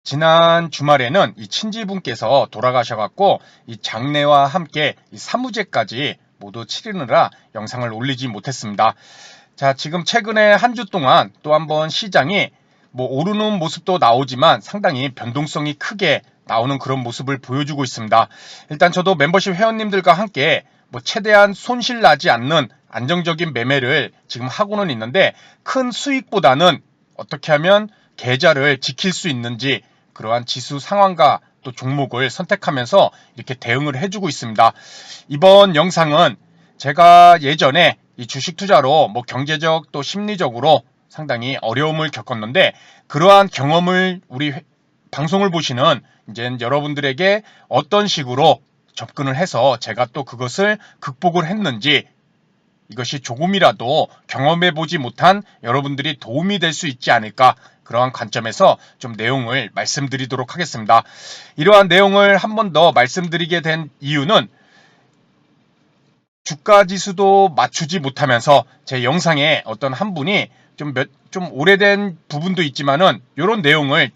지난 주말에는 이 친지분께서 돌아가셔갖고 이 장례와 함께 이 사무제까지 모두 치르느라 영상을 올리지 못했습니다. 자, 지금 최근에 한 주 동안 또 한번 시장이 뭐 오르는 모습도 나오지만 상당히 변동성이 크게 나오는 그런 모습을 보여주고 있습니다. 일단 저도 멤버십 회원님들과 함께 뭐 최대한 손실 나지 않는 안정적인 매매를 지금 하고는 있는데 큰 수익보다는 어떻게 하면 계좌를 지킬 수 있는지 그러한 지수 상황과 또 종목을 선택하면서 이렇게 대응을 해주고 있습니다. 이번 영상은 제가 예전에 이 주식 투자로 뭐 경제적 또 심리적으로 상당히 어려움을 겪었는데 그러한 경험을 우리 방송을 보시는 이제 여러분들에게 어떤 식으로 접근을 해서 제가 또 그것을 극복을 했는지 이것이 조금이라도 경험해보지 못한 여러분들이 도움이 될 수 있지 않을까 그러한 관점에서 좀 내용을 말씀드리도록 하겠습니다. 이러한 내용을 한 번 더 말씀드리게 된 이유는 주가 지수도 맞추지 못하면서 제 영상에 어떤 한 분이 좀 오래된 부분도 있지만은 이런 내용을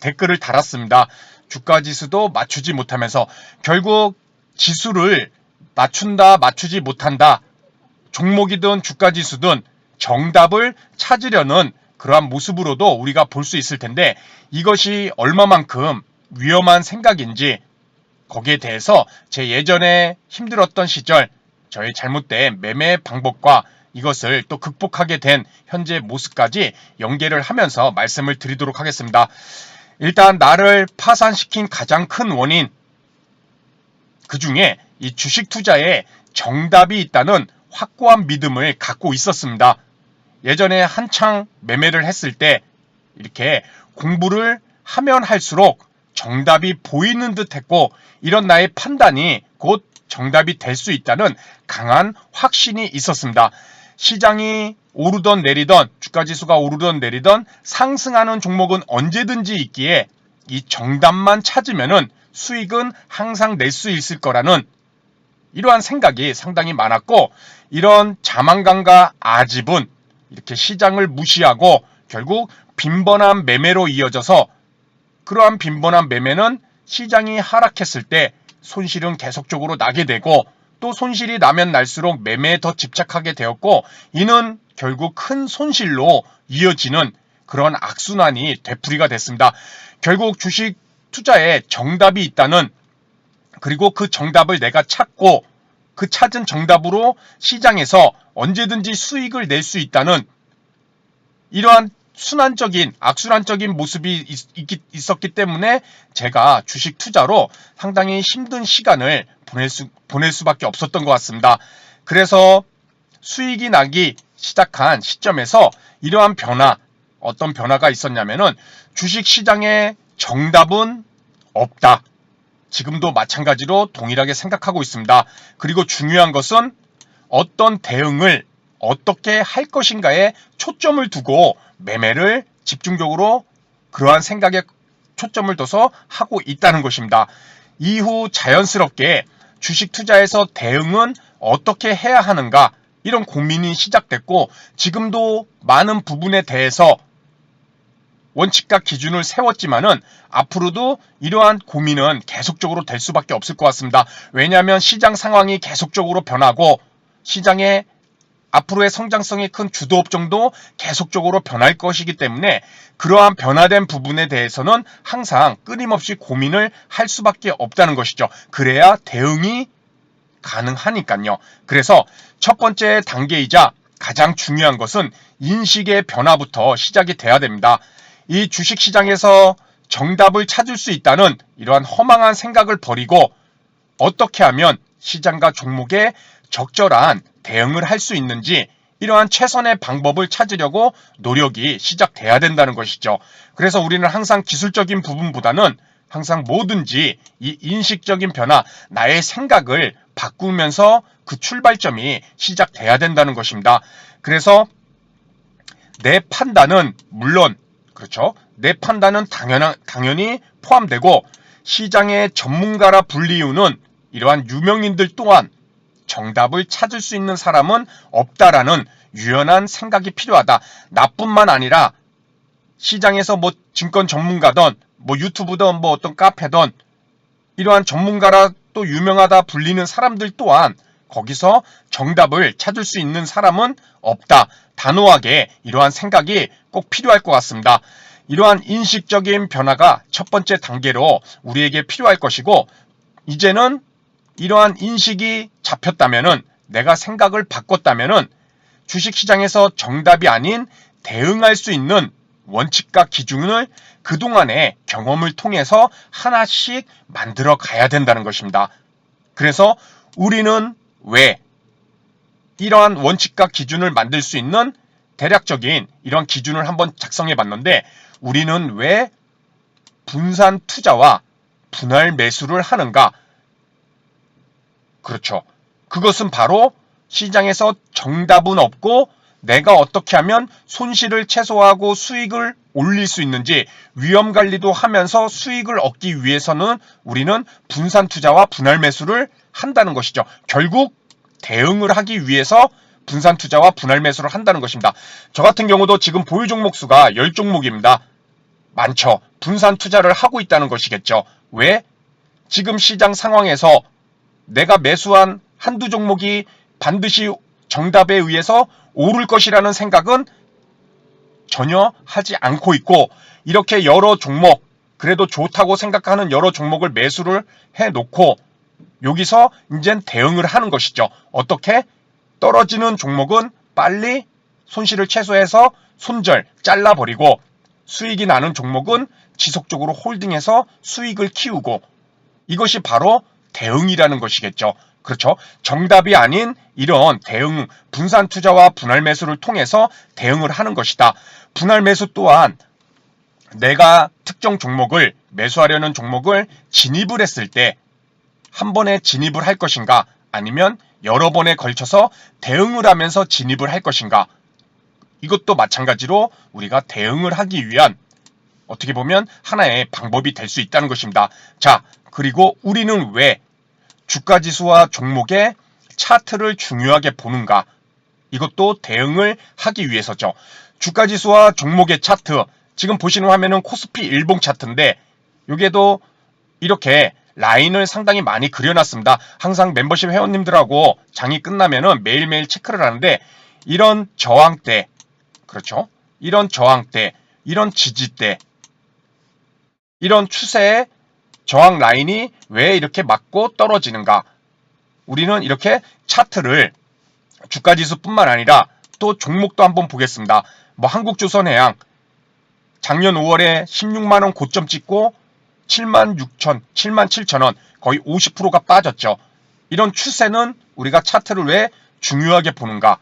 댓글을 달았습니다. 주가 지수도 맞추지 못하면서 결국 지수를 맞춘다, 맞추지 못한다. 종목이든 주가 지수든 정답을 찾으려는 그러한 모습으로도 우리가 볼 수 있을 텐데 이것이 얼마만큼 위험한 생각인지 거기에 대해서 제 예전에 힘들었던 시절 저의 잘못된 매매 방법과 이것을 또 극복하게 된 현재 모습까지 연계를 하면서 말씀을 드리도록 하겠습니다. 일단 나를 파산시킨 가장 큰 원인 그 중에 이 주식 투자에 정답이 있다는 확고한 믿음을 갖고 있었습니다. 예전에 한창 매매를 했을 때 이렇게 공부를 하면 할수록 정답이 보이는 듯 했고 이런 나의 판단이 곧 정답이 될 수 있다는 강한 확신이 있었습니다. 시장이 오르던 내리던 주가지수가 오르던 내리던 상승하는 종목은 언제든지 있기에 이 정답만 찾으면은 수익은 항상 낼 수 있을 거라는 이러한 생각이 상당히 많았고 이런 자만감과 아집은 이렇게 시장을 무시하고 결국 빈번한 매매로 이어져서 그러한 빈번한 매매는 시장이 하락했을 때 손실은 계속적으로 나게 되고 또 손실이 나면 날수록 매매에 더 집착하게 되었고 이는 결국 큰 손실로 이어지는 그런 악순환이 되풀이가 됐습니다. 결국 주식 투자에 정답이 있다는 그리고 그 정답을 내가 찾고 그 찾은 정답으로 시장에서 언제든지 수익을 낼 수 있다는 이러한 악순환적인 모습이 있었기 때문에 제가 주식 투자로 상당히 힘든 시간을 보낼 수밖에 없었던 것 같습니다. 그래서 수익이 나기 시작한 시점에서 이러한 어떤 변화가 있었냐면은 주식 시장에 정답은 없다. 지금도 마찬가지로 동일하게 생각하고 있습니다. 그리고 중요한 것은 어떤 대응을 어떻게 할 것인가에 초점을 두고 매매를 집중적으로 그러한 생각에 초점을 둬서 하고 있다는 것입니다. 이후 자연스럽게 주식 투자에서 대응은 어떻게 해야 하는가 이런 고민이 시작됐고 지금도 많은 부분에 대해서 원칙과 기준을 세웠지만은 앞으로도 이러한 고민은 계속적으로 될 수밖에 없을 것 같습니다. 왜냐하면 시장 상황이 계속적으로 변하고 시장의 앞으로의 성장성이 큰 주도업종도 계속적으로 변할 것이기 때문에 그러한 변화된 부분에 대해서는 항상 끊임없이 고민을 할 수밖에 없다는 것이죠. 그래야 대응이 가능하니까요. 그래서 첫 번째 단계이자 가장 중요한 것은 인식의 변화부터 시작이 돼야 됩니다. 이 주식시장에서 정답을 찾을 수 있다는 이러한 허망한 생각을 버리고 어떻게 하면 시장과 종목에 적절한 대응을 할 수 있는지 이러한 최선의 방법을 찾으려고 노력이 시작돼야 된다는 것이죠. 그래서 우리는 항상 기술적인 부분보다는 항상 뭐든지 이 인식적인 변화, 나의 생각을 바꾸면서 그 출발점이 시작돼야 된다는 것입니다. 그래서 내 판단은 물론 그렇죠. 내 판단은 당연히 포함되고 시장의 전문가라 불리우는 이러한 유명인들 또한 정답을 찾을 수 있는 사람은 없다라는 유연한 생각이 필요하다. 나뿐만 아니라 시장에서 뭐 증권 전문가든 뭐 유튜브든 뭐 어떤 카페든 이러한 전문가라 또 유명하다 불리는 사람들 또한 거기서 정답을 찾을 수 있는 사람은 없다. 단호하게 이러한 생각이 꼭 필요할 것 같습니다. 이러한 인식적인 변화가 첫 번째 단계로 우리에게 필요할 것이고, 이제는 이러한 인식이 잡혔다면은, 내가 생각을 바꿨다면은 주식시장에서 정답이 아닌 대응할 수 있는 원칙과 기준을 그동안의 경험을 통해서 하나씩 만들어 가야 된다는 것입니다. 그래서 우리는 왜 이러한 원칙과 기준을 만들 수 있는 대략적인 이런 기준을 한번 작성해 봤는데, 우리는 왜 분산 투자와 분할 매수를 하는가? 그렇죠. 그것은 바로 시장에서 정답은 없고 내가 어떻게 하면 손실을 최소화하고 수익을 올릴 수 있는지 위험 관리도 하면서 수익을 얻기 위해서는 우리는 분산 투자와 분할 매수를 한다는 것이죠. 결국 대응을 하기 위해서 분산 투자와 분할 매수를 한다는 것입니다. 저 같은 경우도 지금 보유 종목 수가 10종목입니다. 많죠. 분산 투자를 하고 있다는 것이겠죠. 왜? 지금 시장 상황에서 내가 매수한 한두 종목이 반드시 정답에 의해서 오를 것이라는 생각은 전혀 하지 않고 있고, 이렇게 여러 종목, 그래도 좋다고 생각하는 여러 종목을 매수를 해놓고 여기서 이젠 대응을 하는 것이죠. 어떻게? 떨어지는 종목은 빨리 손실을 최소해서 손절, 잘라버리고, 수익이 나는 종목은 지속적으로 홀딩해서 수익을 키우고, 이것이 바로 대응이라는 것이겠죠. 그렇죠. 정답이 아닌 이런 대응, 분산 투자와 분할 매수를 통해서 대응을 하는 것이다. 분할 매수 또한 내가 특정 종목을, 매수하려는 종목을 진입을 했을 때 한 번에 진입을 할 것인가, 아니면 여러 번에 걸쳐서 대응을 하면서 진입을 할 것인가, 이것도 마찬가지로 우리가 대응을 하기 위한 어떻게 보면 하나의 방법이 될 수 있다는 것입니다. 자, 그리고 우리는 왜 주가지수와 종목의 차트를 중요하게 보는가? 이것도 대응을 하기 위해서죠. 주가지수와 종목의 차트, 지금 보시는 화면은 코스피 일봉 차트인데, 여기에도 이렇게 라인을 상당히 많이 그려놨습니다. 항상 멤버십 회원님들하고 장이 끝나면은 매일매일 체크를 하는데, 이런 저항대, 그렇죠? 이런 저항대, 이런 지지대, 이런 추세의 저항 라인이 왜 이렇게 맞고 떨어지는가? 우리는 이렇게 차트를 주가지수뿐만 아니라 또 종목도 한번 보겠습니다. 뭐 한국조선해양 작년 5월에 16만원 고점 찍고 7만 6천, 7만 7천원, 거의 50%가 빠졌죠. 이런 추세는 우리가 차트를 왜 중요하게 보는가?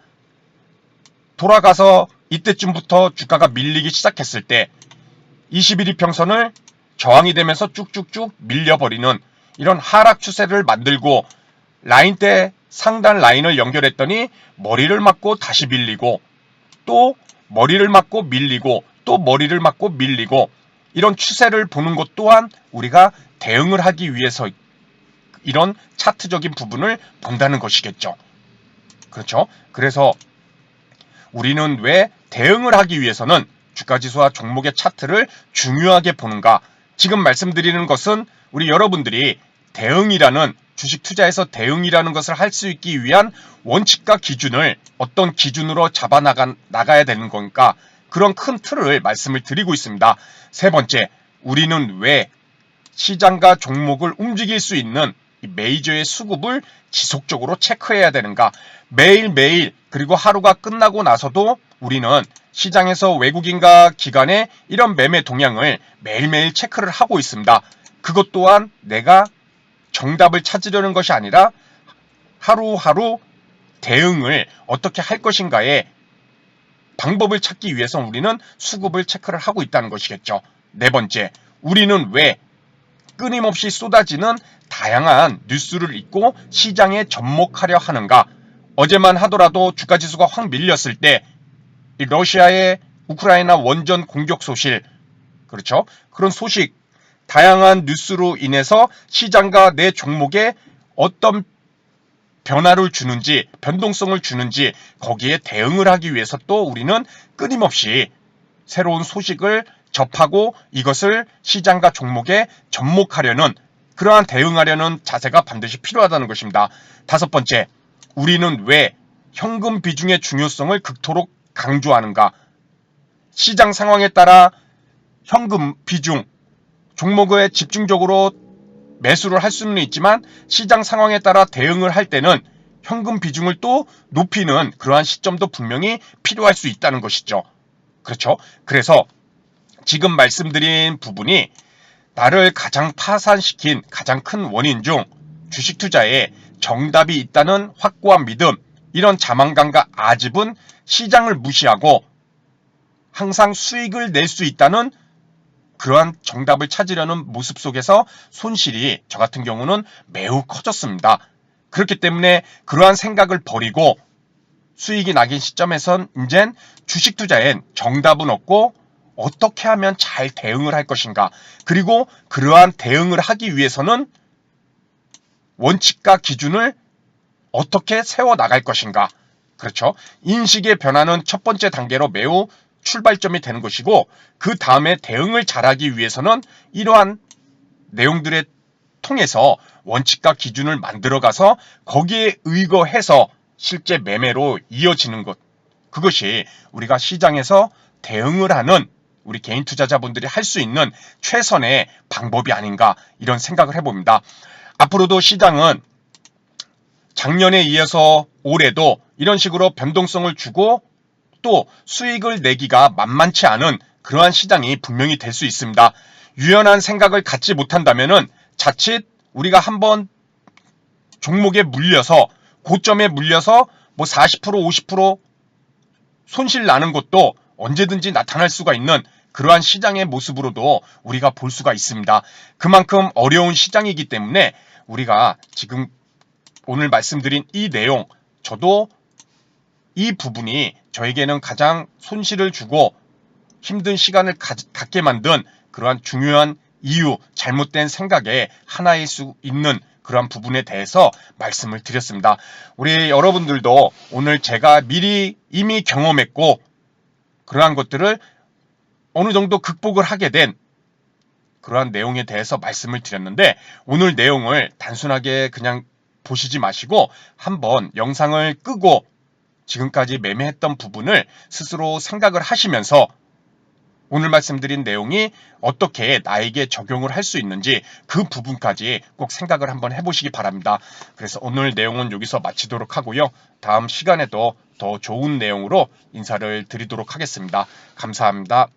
돌아가서 이때쯤부터 주가가 밀리기 시작했을 때 21 이평선을 저항이 되면서 쭉쭉쭉 밀려버리는 이런 하락 추세를 만들고, 라인대 상단 라인을 연결했더니 머리를 맞고 다시 밀리고, 또 머리를 맞고 밀리고, 또 머리를 맞고 밀리고, 이런 추세를 보는 것 또한 우리가 대응을 하기 위해서 이런 차트적인 부분을 본다는 것이겠죠. 그렇죠? 그래서 우리는 왜 대응을 하기 위해서는 주가지수와 종목의 차트를 중요하게 보는가? 지금 말씀드리는 것은 우리 여러분들이 대응이라는, 주식 투자에서 대응이라는 것을 할 수 있기 위한 원칙과 기준을 어떤 기준으로 나가야 되는 건가? 그런 큰 틀을 말씀을 드리고 있습니다. 세 번째, 우리는 왜 시장과 종목을 움직일 수 있는 이 메이저의 수급을 지속적으로 체크해야 되는가? 매일매일, 그리고 하루가 끝나고 나서도 우리는 시장에서 외국인과 기관의 이런 매매 동향을 매일매일 체크를 하고 있습니다. 그것 또한 내가 정답을 찾으려는 것이 아니라 하루하루 대응을 어떻게 할 것인가에 방법을 찾기 위해서 우리는 수급을 체크를 하고 있다는 것이겠죠. 네 번째, 우리는 왜 끊임없이 쏟아지는 다양한 뉴스를 읽고 시장에 접목하려 하는가? 어제만 하더라도 주가지수가 확 밀렸을 때 러시아의 우크라이나 원전 공격 소식, 그렇죠? 그런 소식, 다양한 뉴스로 인해서 시장과 내 종목에 어떤 변화를 주는지, 변동성을 주는지, 거기에 대응을 하기 위해서 또 우리는 끊임없이 새로운 소식을 접하고 이것을 시장과 종목에 접목하려는 그러한 대응하려는 자세가 반드시 필요하다는 것입니다. 다섯 번째, 우리는 왜 현금 비중의 중요성을 극도로 강조하는가? 시장 상황에 따라 현금 비중, 종목에 집중적으로 매수를 할 수는 있지만 시장 상황에 따라 대응을 할 때는 현금 비중을 또 높이는 그러한 시점도 분명히 필요할 수 있다는 것이죠. 그렇죠? 그래서 지금 말씀드린 부분이 나를 가장 파산시킨 가장 큰 원인 중 주식 투자에 정답이 있다는 확고한 믿음, 이런 자만감과 아집은 시장을 무시하고 항상 수익을 낼 수 있다는 그러한 정답을 찾으려는 모습 속에서 손실이 저 같은 경우는 매우 커졌습니다. 그렇기 때문에 그러한 생각을 버리고 수익이 나긴 시점에선 이젠 주식 투자엔 정답은 없고 어떻게 하면 잘 대응을 할 것인가, 그리고 그러한 대응을 하기 위해서는 원칙과 기준을 어떻게 세워나갈 것인가. 그렇죠. 인식의 변화는 첫 번째 단계로 매우 출발점이 되는 것이고, 그 다음에 대응을 잘하기 위해서는 이러한 내용들에 통해서 원칙과 기준을 만들어가서 거기에 의거해서 실제 매매로 이어지는 것, 그것이 우리가 시장에서 대응을 하는 우리 개인 투자자분들이 할 수 있는 최선의 방법이 아닌가, 이런 생각을 해봅니다. 앞으로도 시장은 작년에 이어서 올해도 이런 식으로 변동성을 주고 또 수익을 내기가 만만치 않은 그러한 시장이 분명히 될 수 있습니다. 유연한 생각을 갖지 못한다면은 자칫 우리가 한번 종목에 물려서, 고점에 물려서 뭐 40% 50% 손실 나는 것도 언제든지 나타날 수가 있는 그러한 시장의 모습으로도 우리가 볼 수가 있습니다. 그만큼 어려운 시장이기 때문에 우리가 지금 오늘 말씀드린 이 내용, 저도 이 부분이 저에게는 가장 손실을 주고 힘든 시간을 갖게 만든 그러한 중요한 이유, 잘못된 생각의 하나일 수 있는 그러한 부분에 대해서 말씀을 드렸습니다. 우리 여러분들도 오늘 제가 미리 이미 경험했고 그러한 것들을 어느 정도 극복을 하게 된 그러한 내용에 대해서 말씀을 드렸는데, 오늘 내용을 단순하게 그냥 보시지 마시고 한번 영상을 끄고 지금까지 매매했던 부분을 스스로 생각을 하시면서 오늘 말씀드린 내용이 어떻게 나에게 적용을 할 수 있는지 그 부분까지 꼭 생각을 한번 해보시기 바랍니다. 그래서 오늘 내용은 여기서 마치도록 하고요. 다음 시간에도 더 좋은 내용으로 인사를 드리도록 하겠습니다. 감사합니다.